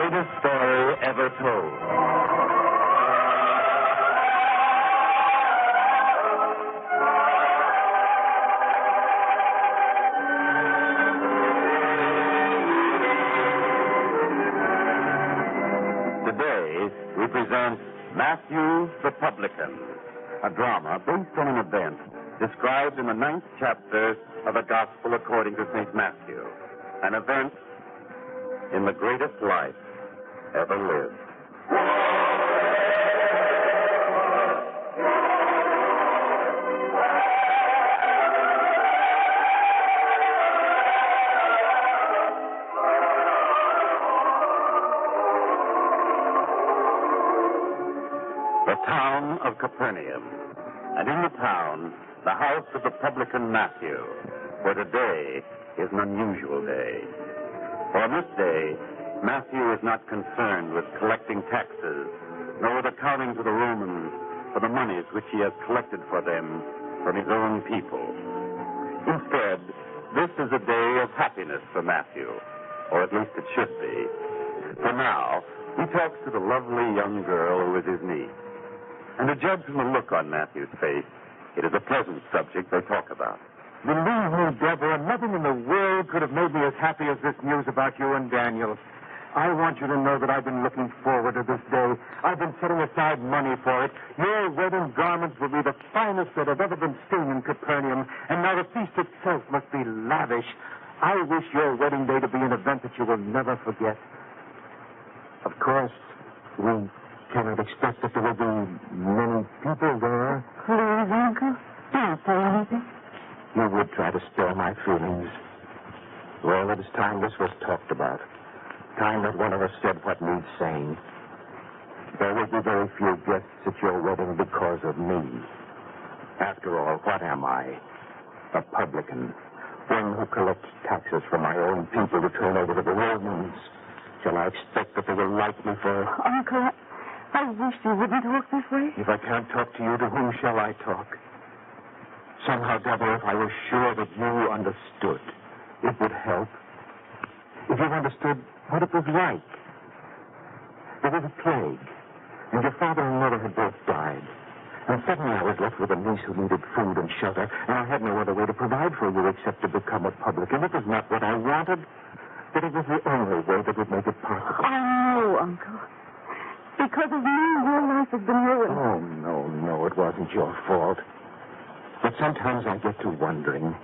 greatest story ever told. Today, we present Matthew the Publican, a drama based on an event described in the 9th chapter of the Gospel according to St. Matthew, an event in the greatest life ever lived. The town of Capernaum, and in the town, the house of the publican Matthew, for today is an unusual day. For on this day, Matthew is not concerned with collecting taxes, nor with accounting to the Romans for the monies which he has collected for them from his own people. Instead, this is a day of happiness for Matthew, or at least it should be. For now, he talks to the lovely young girl who is his niece. And to judge from the look on Matthew's face, it is a pleasant subject they talk about. Believe me, Deborah, nothing in the world could have made me as happy as this news about you and Daniel. I want you to know that I've been looking forward to this day. I've been setting aside money for it. Your wedding garments will be the finest that have ever been seen in Capernaum, and now the feast itself must be lavish. I wish your wedding day to be an event that you will never forget. Of course, we cannot expect that there will be many people there. Please, Uncle, don't say anything. You would try to spare my feelings. Well, it is time this was talked about. Time that one of us said what needs saying. There will be very few guests at your wedding because of me. After all, what am I? A publican. One who collects taxes from my own people to turn over to the Romans. Shall I expect that they will like me for... Uncle, I wish you wouldn't talk this way. If I can't talk to you, to whom shall I talk? Somehow, Deborah, if I was sure that you understood, it would help. If you understood what it was like. There was a plague, and your father and mother had both died. And suddenly I was left with a niece who needed food and shelter, and I had no other way to provide for you except to become a publican. It was not what I wanted, but it was the only way that would make it possible. I know, Uncle. Because of me, your life has been ruined. Oh, no, it wasn't your fault. But sometimes I get to wondering,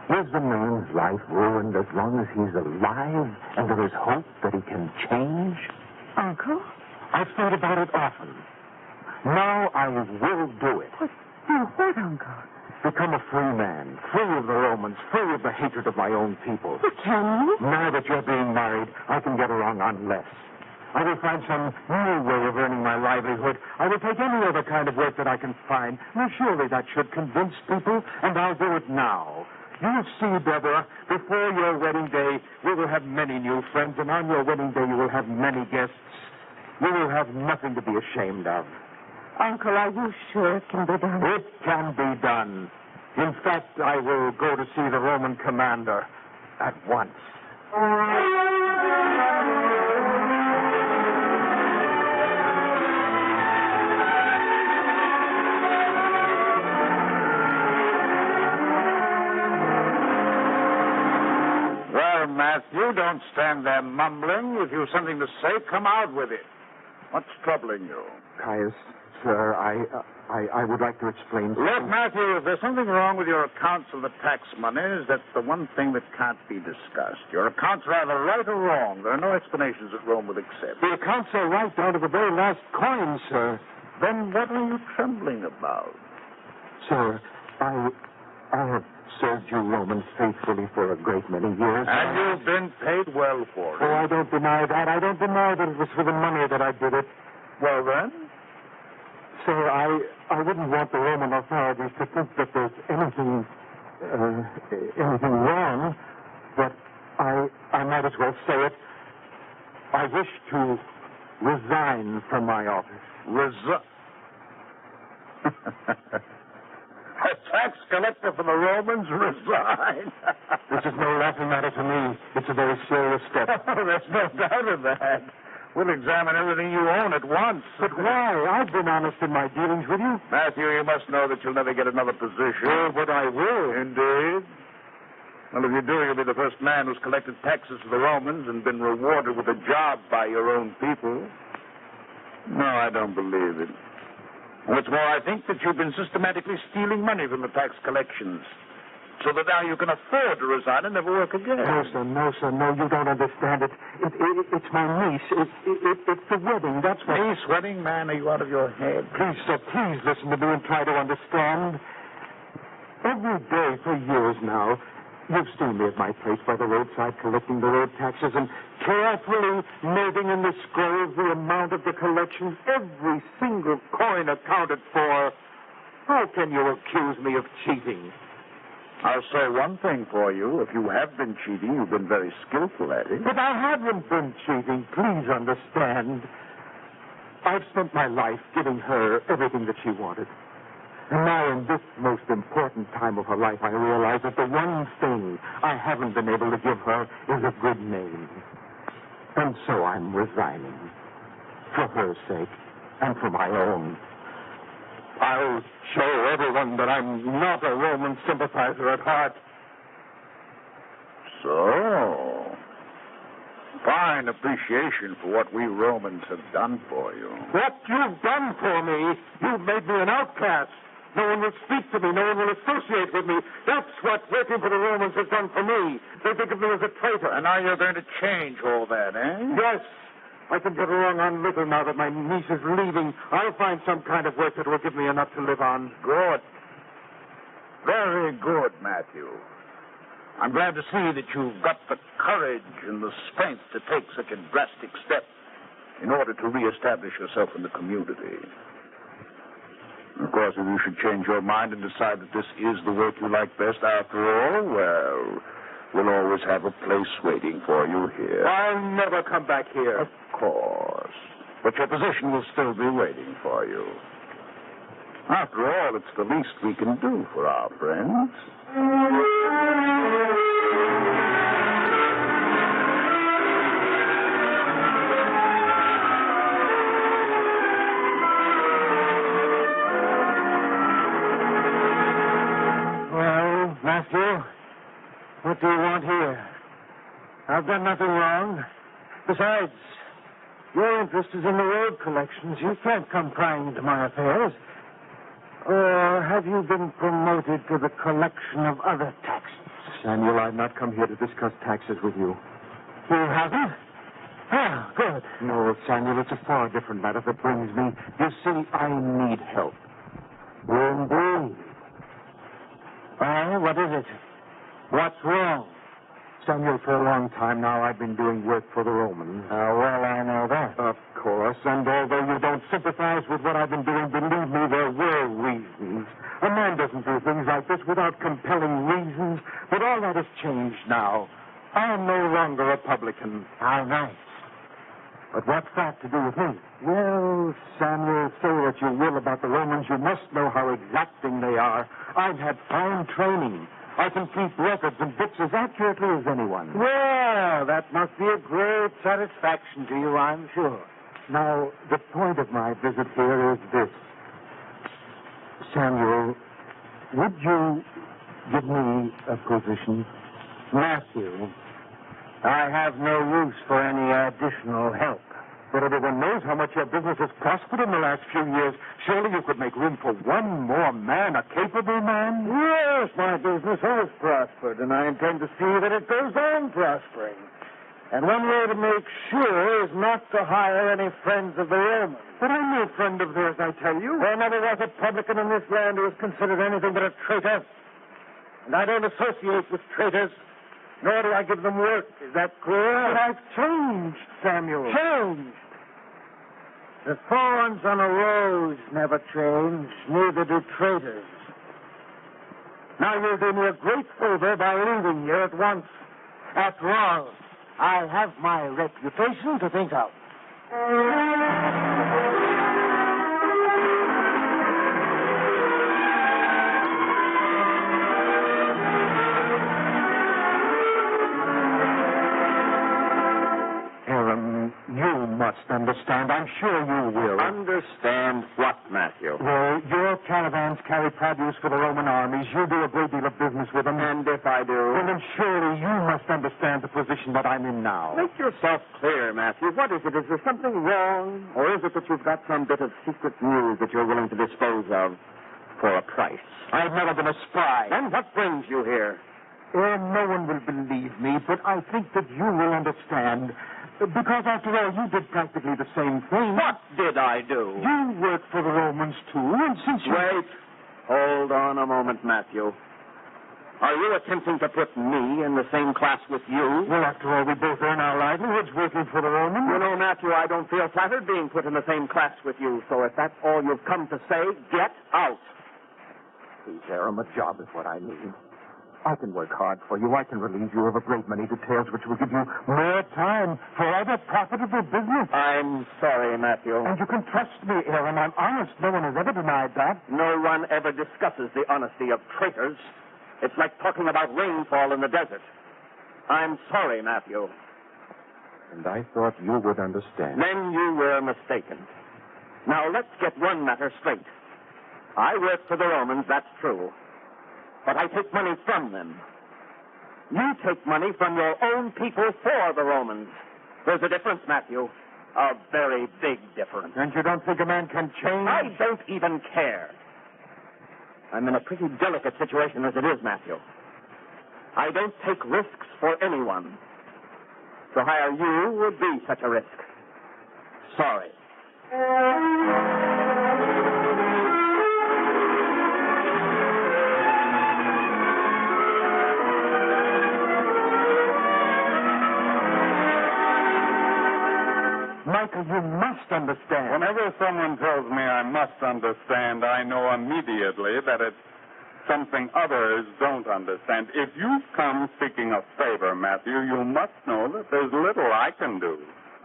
is the man's life ruined as long as he's alive and there is hope that he can change? Uncle? I've thought about it often. Now I will do it. Do what, Uncle? Become a free man, free of the Romans, free of the hatred of my own people. But can you? Now that you're being married, I can get along on less. I will find some new way of earning my livelihood. I will take any other kind of work that I can find. Now, surely that should convince people, and I'll do it now. You'll see, Deborah, before your wedding day, we will have many new friends, and on your wedding day, you will have many guests. You will have nothing to be ashamed of. Uncle, are you sure it can be done? It can be done. In fact, I will go to see the Roman commander at once. Matthew, don't stand there mumbling. If you've something to say, come out with it. What's troubling you? Caius, sir, I would like to explain something. Look, Matthew, if there's something wrong with your accounts of the tax monies, that's the one thing that can't be discussed. Your accounts are either right or wrong. There are no explanations that Rome would accept. The accounts are right down to the very last coin, sir. Then what are you trembling about? Sir, I have served you Romans faithfully for a great many years. And you've been paid well for it. Oh, I don't deny that. I don't deny that it was for the money that I did it. Well, then? Sir, I wouldn't want the Roman authorities to think that there's anything wrong, but I might as well say it. I wish to resign from my office. A tax collector for the Romans resign. This is no laughing matter to me. It's a very serious step. There's no doubt of that. We'll examine everything you own at once. But why? I've been honest in my dealings with you. Matthew, you must know that you'll never get another position. Oh, but I will. Indeed. Well, if you do, you'll be the first man who's collected taxes for the Romans and been rewarded with a job by your own people. No, I don't believe it. What's more, I think that you've been systematically stealing money from the tax collections, so that now you can afford to resign and never work again. No, sir, no, you don't understand it. It's my niece. It's the wedding, that's what... Niece, wedding, man, are you out of your head? Please, sir, please listen to me and try to understand. Every day for years now, you've seen me at my place by the roadside collecting the road taxes and carefully noting in the scrolls the amount of the collections, every single coin accounted for. How can you accuse me of cheating? I'll say one thing for you. If you have been cheating, you've been very skillful at it. But I haven't been cheating. Please understand. I've spent my life giving her everything that she wanted. And now in this most important time of her life, I realize that the one thing I haven't been able to give her is a good name. And so I'm resigning. For her sake and for my own. I'll show everyone that I'm not a Roman sympathizer at heart. So, fine appreciation for what we Romans have done for you. What you've done for me, you've made me an outcast. No one will speak to me. No one will associate with me. That's what working for the Romans has done for me. They think of me as a traitor. And now you're going to change all that, eh? Yes. I can get along on little now that my niece is leaving. I'll find some kind of work that will give me enough to live on. Good. Very good, Matthew. I'm glad to see that you've got the courage and the strength to take such a drastic step in order to reestablish yourself in the community. Of course, if you should change your mind and decide that this is the work you like best after all, well, we'll always have a place waiting for you here. I'll never come back here. Of course. But your position will still be waiting for you. After all, it's the least we can do for our friends. Well, Matthew, what do you want here? I've done nothing wrong. Besides, your interest is in the road collections. You can't come prying into my affairs. Or have you been promoted to the collection of other taxes? Samuel, I've not come here to discuss taxes with you. You haven't? Ah, good. No, Samuel, it's a far different matter that brings me. You see, I need help. Indeed. Well, what is it? What's wrong? Samuel, for a long time now, I've been doing work for the Romans. Well, I know that. Of course, and although you don't sympathize with what I've been doing, believe me, there were reasons. A man doesn't do things like this without compelling reasons, but all that has changed now. I am no longer a publican. How nice. But what's that to do with me? Well, Samuel, say what you will about the Romans, you must know how exacting they are. I've had fine training. I can keep records and books as accurately as anyone. Well, that must be a great satisfaction to you, I'm sure. Now, the point of my visit here is this. Samuel, would you give me a position? Matthew, I have no use for any additional help. But everyone knows how much your business has prospered in the last few years. Surely you could make room for one more man, a capable man? Yes, my business has prospered, and I intend to see that it goes on prospering. And one way to make sure is not to hire any friends of the Romans. But I'm no friend of theirs, I tell you. There never was a publican in this land who was considered anything but a traitor. And I don't associate with traitors, nor do I give them work. Is that clear? But I've changed, Samuel. Changed? The thorns on a rose never change, neither do traitors. Now you'll do me a great favor by leaving here at once. After all, I have my reputation to think of. must understand. I'm sure you will. Understand what, Matthew? Well, your caravans carry produce for the Roman armies. You do a great deal of business with them. And if I do? Well, then surely you must understand the position that I'm in now. Make yourself clear, Matthew. What is it? Is there something wrong? Or is it that you've got some bit of secret news that you're willing to dispose of for a price? I've never been a spy. Then what brings you here? No one will believe me, but I think that you will understand. Because, after all, you did practically the same thing. What did I do? You worked for the Romans, too, and since you... Wait. Hold on a moment, Matthew. Are you attempting to put me in the same class with you? Well, after all, we both earn our livelihoods working for the Romans. You know, Matthew, I don't feel flattered being put in the same class with you, so if that's all you've come to say, get out. Please, Aram, a job is what I need. I can work hard for you. I can relieve you of a great many details which will give you more time for other profitable business. I'm sorry, Matthew. And you can trust me, Aaron. I'm honest. No one has ever denied that. No one ever discusses the honesty of traitors. It's like talking about rainfall in the desert. I'm sorry, Matthew. And I thought you would understand. Then you were mistaken. Now, let's get one matter straight. I work for the Romans, that's true. But I take money from them. You take money from your own people for the Romans. There's a difference, Matthew. A very big difference. And you don't think a man can change? I don't even care. I'm in a pretty delicate situation as it is, Matthew. I don't take risks for anyone. To hire you would be such a risk. Sorry. Michael, you must understand. Whenever someone tells me I must understand, I know immediately that it's something others don't understand. If you've come seeking a favor, Matthew, you must know that there's little I can do.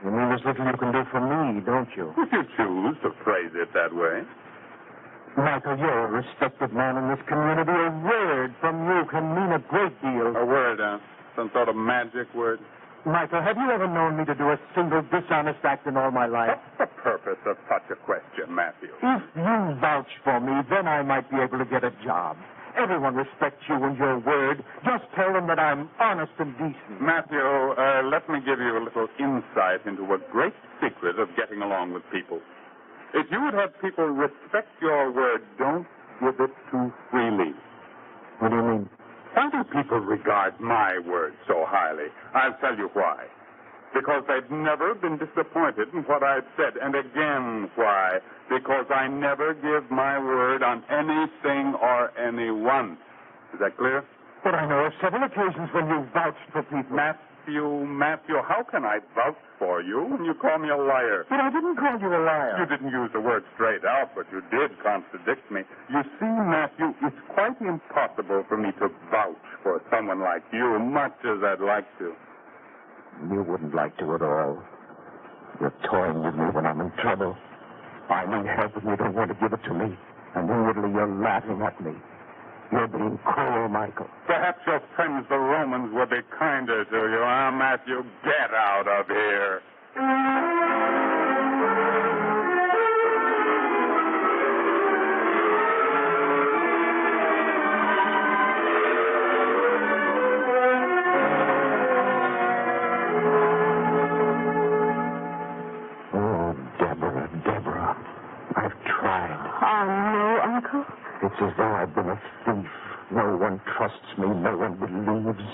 You mean there's little you can do for me, don't you? If you choose to phrase it that way. Michael, you're a respected man in this community. A word from you can mean a great deal. A word, some sort of magic word. Michael, have you ever known me to do a single dishonest act in all my life? What's the purpose of such a question, Matthew? If you vouch for me, then I might be able to get a job. Everyone respects you and your word. Just tell them that I'm honest and decent. Matthew, let me give you a little insight into a great secret of getting along with people. If you would have people respect your word, don't give it too freely. What do you mean? Why do people regard my word so highly? I'll tell you why. Because they've never been disappointed in what I've said. And again, why? Because I never give my word on anything or anyone. Is that clear? But I know of several occasions when you vouched for people. Matthew, how can I vouch for you when you call me a liar? But I didn't call you a liar. You didn't use the word straight out, but you did contradict me. You see, Matthew, it's quite impossible for me to vouch for someone like you, much as I'd like to. You wouldn't like to at all. You're toying with me when I'm in trouble. I need help and you don't want to give it to me. And inwardly you're laughing at me. You're being cruel, Michael. Perhaps your friends, the Romans, will be kinder to you. Matthew, get out of here. Oh, Deborah. I've tried. Oh, no, Uncle. It's as though I've been a thief. No one trusts me. No one believes.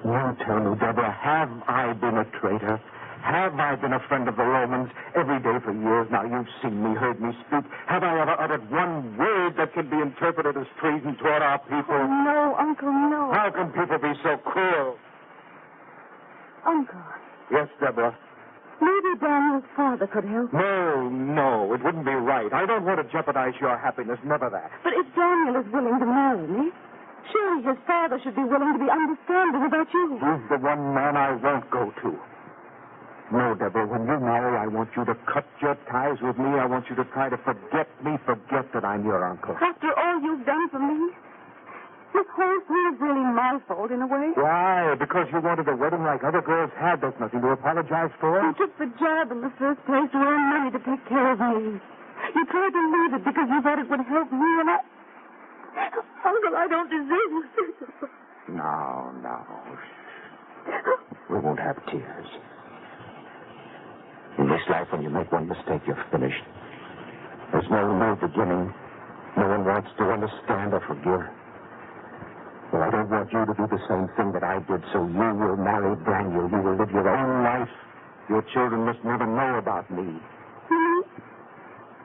You tell me, Deborah, have I been a traitor? Have I been a friend of the Romans? Every day for years now you've seen me, heard me speak. Have I ever uttered one word that can be interpreted as treason toward our people? Oh, no, Uncle, no. How can people be so cruel? Uncle, Yes, Deborah. maybe Daniel's father could help. No, it wouldn't be right. I don't want to jeopardize your happiness, never that. But if Daniel is willing to marry me, surely his father should be willing to be understanding about you. He's the one man I won't go to. No, Deborah, when you marry, I want you to cut your ties with me. I want you to try to forget me, forget that I'm your uncle. After all you've done for me, This whole thing is really my fault in a way. Why? Because you wanted a wedding like other girls had. There's nothing to apologize for. You took the job in the first place to earn money to take care of me. You tried to leave it because you thought it would help me, and Uncle, I don't deserve it. No. We won't have tears. In this life, when you make one mistake, you're finished. There's no new beginning. No one wants to understand or forgive. Well, I don't want you to do the same thing that I did, so you will marry Daniel. You will live your own life. Your children must never know about me. You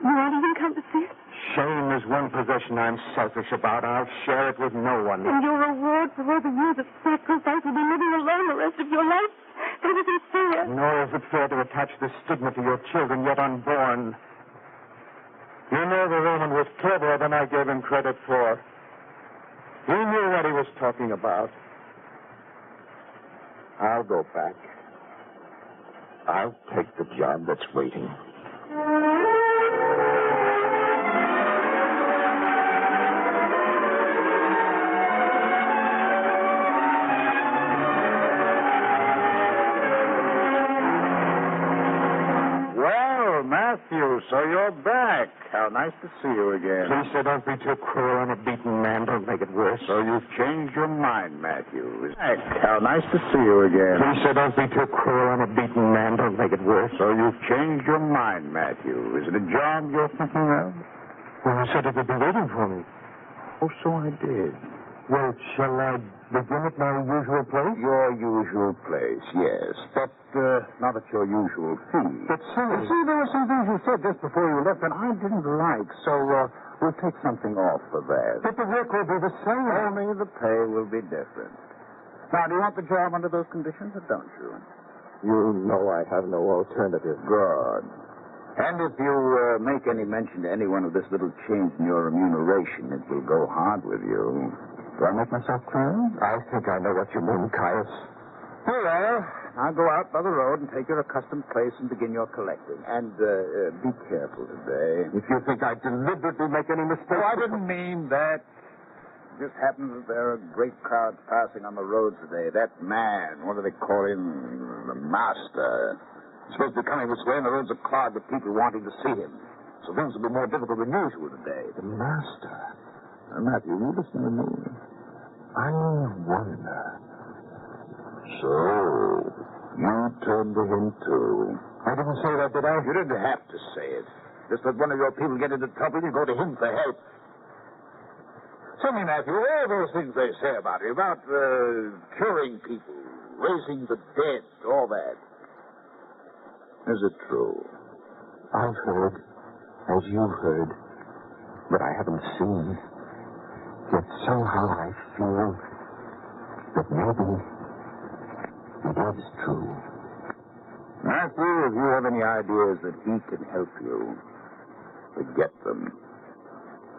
won't even come to see it? Shame is one possession I'm selfish about. I'll share it with no one. And your reward for all the years of sacrifice will be living alone the rest of your life? That isn't fair. Nor is it fair to attach this stigma to your children yet unborn. You know the Roman was cleverer than I gave him credit for. He knew what he was talking about. I'll go back. I'll take the job that's waiting. Matthew, so you're back. How nice to see you again. Please, sir, don't be too cruel on a beaten man. Don't make it worse. So you've changed your mind, Matthew. Back. How nice to see you again. Please, sir, don't be too cruel on a beaten man. Don't make it worse. So you've changed your mind, Matthew. Is it a job you're thinking of? Well, you said it would be waiting for me. Oh, so I did. Well, shall I begin at my usual place? Your usual place, yes. But not at your usual fee. But, sir... You see, there were some things you said just before you left that I didn't like, so we'll take something off for that. But the work will be the same. Only the pay will be different. Now, do you want the job under those conditions, or don't you? You know I have no alternative. Good. And if you make any mention to anyone of this little change in your remuneration, it will go hard with you. Do I make myself clear? I think I know what you mean, Caius. Very well. Now go out by the road and take your accustomed place and begin your collecting. And be careful today. If you think I deliberately make any mistakes... Oh, I didn't mean that. It just happens that there are great crowds passing on the roads today. That man, what do they call him? The master. He's supposed to be coming this way, and the roads are clogged with people wanting to see him. So things will be more difficult than usual today. The master? Matthew, you listen to me. I wonder. So, you turned to him, too. I didn't say that, did I? You didn't have to say it. Just let one of your people get into trouble, you go to him for help. Tell me, Matthew, all those things they say about you, about curing people, raising the dead, all that. Is it true? I've heard, as you've heard, but I haven't seen. Yet somehow I feel that maybe it is true. Matthew, if you have any ideas that he can help you, forget them.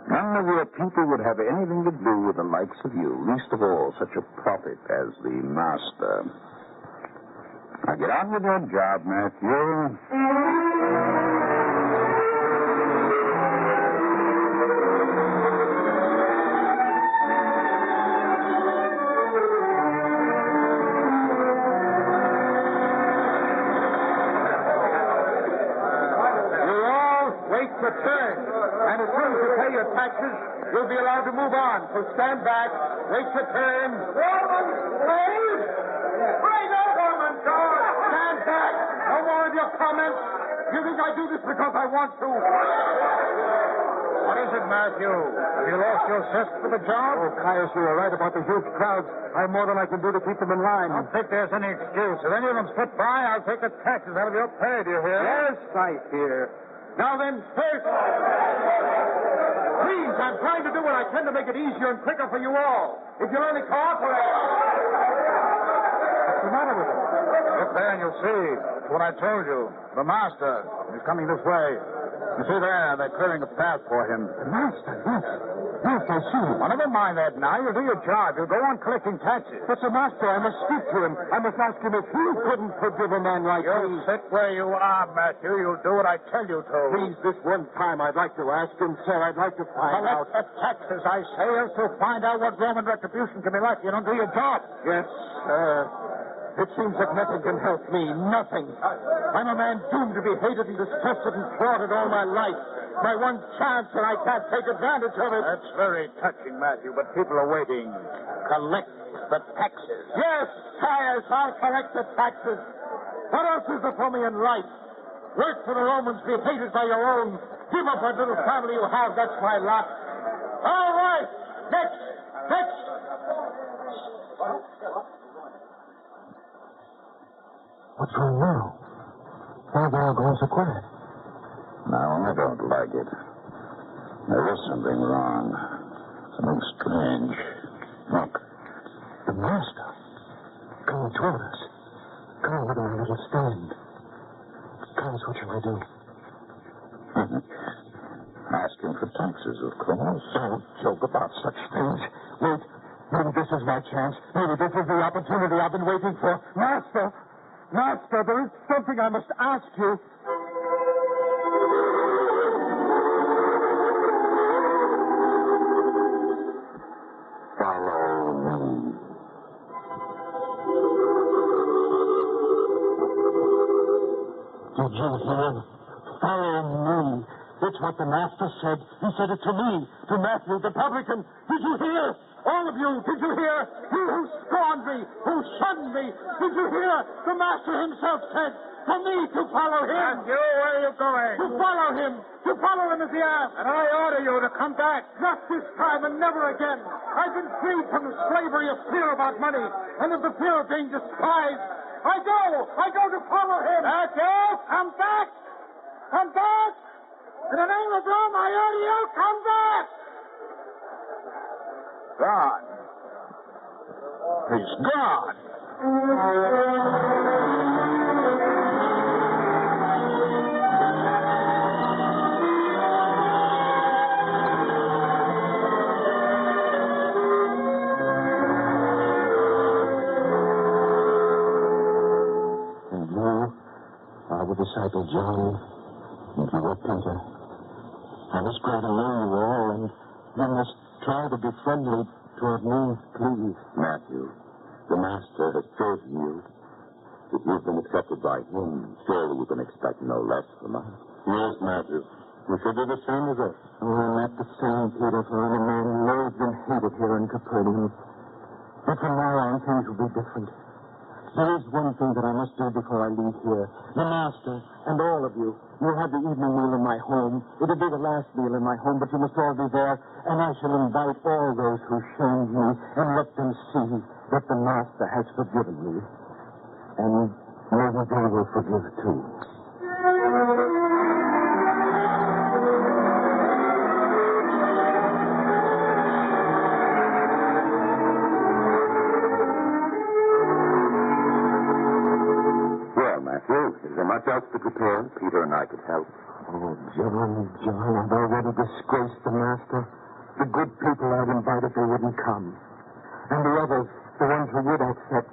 None of your people would have anything to do with the likes of you, least of all such a prophet as the master. Now get on with your job, Matthew. Return. And as soon as you pay your taxes, you'll be allowed to move on. So stand back, wait your turn. Roman slaves! Bring up Roman guard! Stand back! No more of your comments. You think I do this because I want to? What is it, Matthew? Have you lost your zest for the job? Oh, Caius, you were right about the huge crowds. I have more than I can do to keep them in line. I don't think there's any excuse. If any of them slip by, I'll take the taxes out of your pay, do you hear? Yes, I hear. Now then, first... Please, I'm trying to do what I can to make it easier and quicker for you all. If you'll only cooperate... What's the matter with it? Look there and you'll see. It's what I told you. The master is coming this way. You see there, they're clearing a path for him. The master, yes. Yes, I see him. Well, never mind that now. You'll do your job. You'll go on collecting taxes. But the master, I must speak to him. I must ask him if he couldn't forgive a man like You'll me. sit where you are, Matthew. You'll do what I tell you to. Please, this one time, I'd like to ask him, sir. I'd like to find out. Collect the taxes, I say, else you'll find out what Roman retribution can be like. You don't do your job. Yes, it seems that nothing can help me. Nothing. I'm a man doomed to be hated and distrusted and thwarted all my life. My one chance, and I can't take advantage of it. That's very touching, Matthew, but people are waiting. Collect the taxes. Yes, I'll collect the taxes. What else is there for me in life? Work for the Romans, be hated by your own. Give up what little family you have, that's my lot. All right, next. What's wrong now? Why are they all going so quiet? No, I don't like it. There is something wrong. Something strange. Look. The master. Coming toward us. Coming with a little stand. Clarence, what shall I do? Ask him for taxes, of course. Don't joke about such things. Wait. Maybe this is my chance. Maybe this is the opportunity I've been waiting for. Master, there is something I must ask you. Did you hear? Follow me. It's what the master said. He said it to me, to Matthew the Publican. Did you hear? All of you, did you hear? You who scorned me, who shunned me. Did you hear? The master himself said for me to follow him. And you, where are you going? To follow him. To follow him as he asked. And I order you to come back. Not this time and never again. I've been freed from the slavery of fear about money and of the fear of being despised. I go to follow him. Matthew! Come back! Come back! In the name of Rome, I order you, come back! Gone. He's gone. And you are the disciple John, and you were Peter. I was glad to know you all, and you must try to be friendly toward me, please. Matthew, the Master has chosen you. If you've been accepted by him, surely you can expect no less from us. Yes, Matthew. You should do the same as us. Oh, I'm not the same, Peter, for I'm a man loathed and hated here in Capernaum. But from now on, things will be different. There is one thing that I must do before I leave here. The Master and all of you, you'll have the evening meal in my home. It'll be the last meal in my home, but you must all be there. And I shall invite all those who shamed me and let them see that the Master has forgiven me. And maybe they will forgive too. Is there much else to prepare? Peter and I could help. Oh, John, I've already disgraced the Master. The good people I'd invited, they wouldn't come. And the others, the ones who would accept,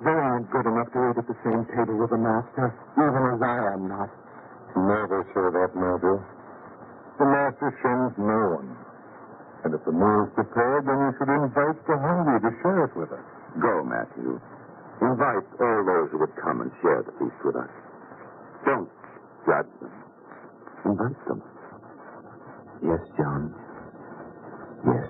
they aren't good enough to eat at the same table with the Master, even as I am not. Never say that, Matthew. The Master shames no one. And if the meal is prepared, then you should invite the hungry to share it with us. Go, Matthew. Invite all those who would come and share the feast with us. Don't judge them. Invite them. Yes, John. Yes.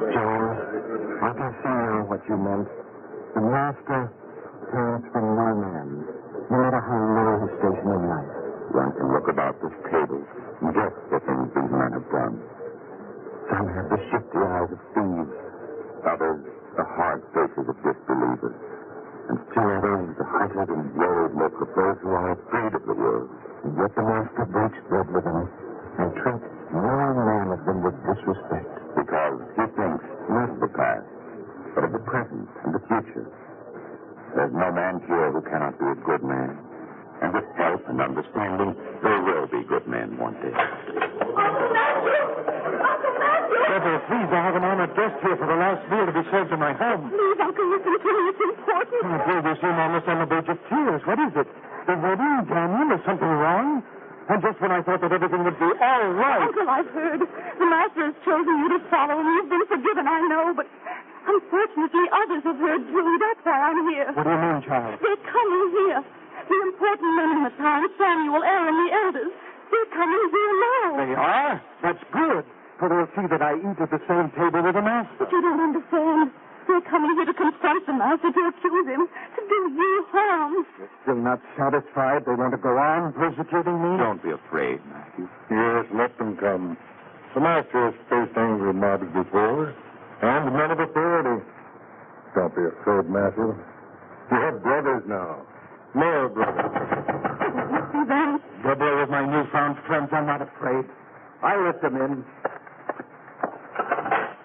John, I can see now what you meant. The Master turns from no man, no matter how low his station in life. One can look about this table and guess the things these men have done. Some have the shifty eyes of thieves, others the hard faces of disbelievers. And still others, the haggard and worried look of those who are afraid of the world. And yet the Master breaks bread with them and treats no man of them with disrespect, because he thinks not of the past, but of the present and the future. There's no man here who cannot be a good man. And with help and understanding, there will be good men one day. Uncle Matthew! Uncle Matthew! Deborah, please, I have an honored guest here for the last meal to be served in my home. Please, Uncle, listen to me. It's important. Oh, dear, you seem almost on the verge of tears. What is it? The wedding, Daniel? Is something wrong? And just when I thought that everything would be all right. Uncle, I've heard. The Master has chosen you to follow, and you've been forgiven, I know, but unfortunately others have heard too. That's why I'm here. What do you mean, child? They're coming here. The important men in the town, Samuel, Aaron, the elders, they're coming here now. They are? That's good. For they'll see that I eat at the same table with the Master. But you don't understand. They're coming here to confront the Master, to accuse him, to do you harm. You're still not satisfied? They want to go on persecuting me? Don't be afraid, Matthew. Yes, let them come. The Master has faced angry mobs before, and men of authority. Don't be afraid, Matthew. You have brothers now. More brothers. You see them? Deborah, with my newfound friends, I'm not afraid. I'll let them in.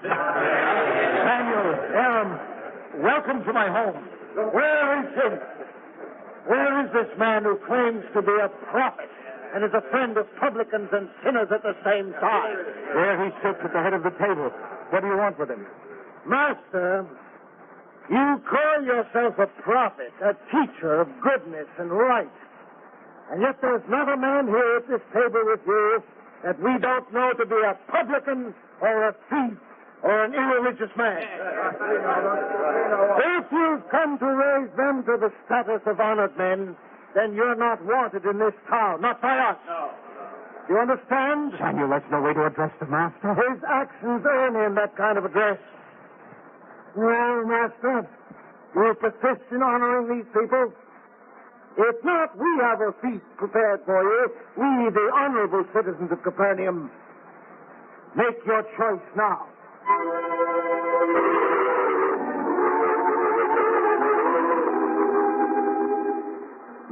Samuel, Aaron, welcome to my home. Where is he? Where is this man who claims to be a prophet and is a friend of publicans and sinners at the same time? There he sits at the head of the table. What do you want with him? Master, you call yourself a prophet, a teacher of goodness and right. And yet there's not a man here at this table with you that we don't know to be a publican or a thief or an irreligious man. If you've come to raise them to the status of honored men, then you're not wanted in this town, not by us. Do you understand? Samuel, that's no way to address the Master. His actions earn him that kind of address. Well, Master, you persist in honoring these people? If not, we have a feast prepared for you. We, the honorable citizens of Capernaum. Make your choice now.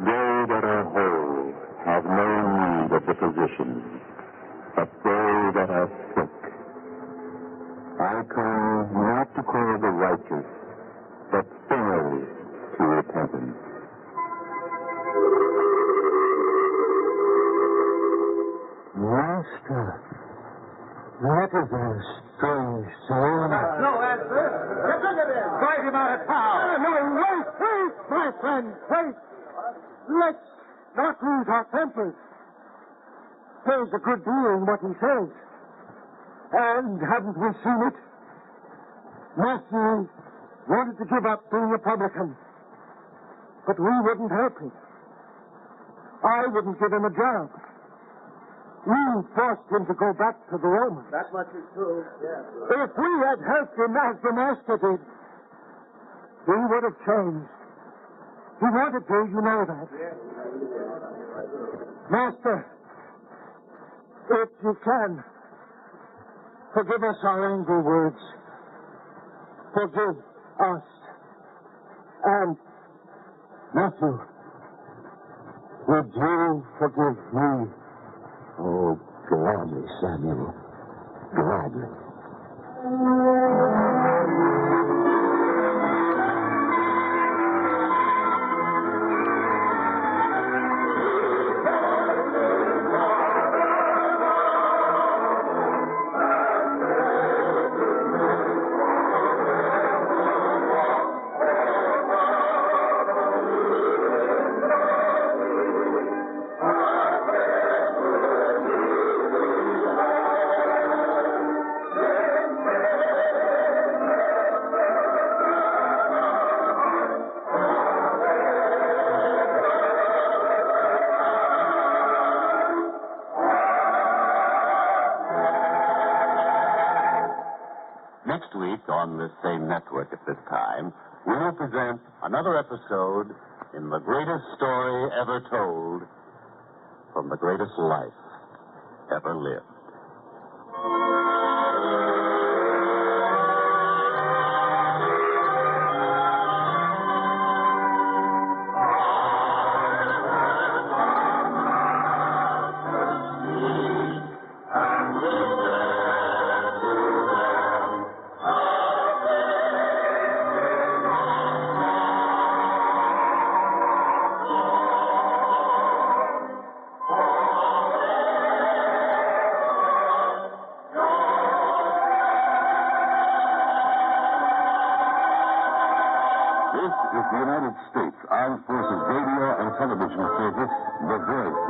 They that are whole have no need of the physician, but they that are sick. I come not to call the righteous, but sinners to repentance. Master, that is a strange soul. No answer. Get rid of him. Drive him out of town. No, wait, my friend, wait. Let's not lose our tempers. There's a good deal in what he says. And haven't we seen it? Matthew wanted to give up being a publican, but we wouldn't help him. I wouldn't give him a job. We forced him to go back to the Romans. That much is true, yes. If we had helped him as the Master did, he would have changed. He wanted to, you know that. Yes. Master, if you can, forgive us our angry words. Forgive us. And, Matthew, would you forgive me? Oh, gladly, Samuel. Gladly. Next week, on this same network at this time, we will present another episode in the greatest story ever told from the greatest life ever lived. This is the United States Armed Forces Radio and Television Service, The Voice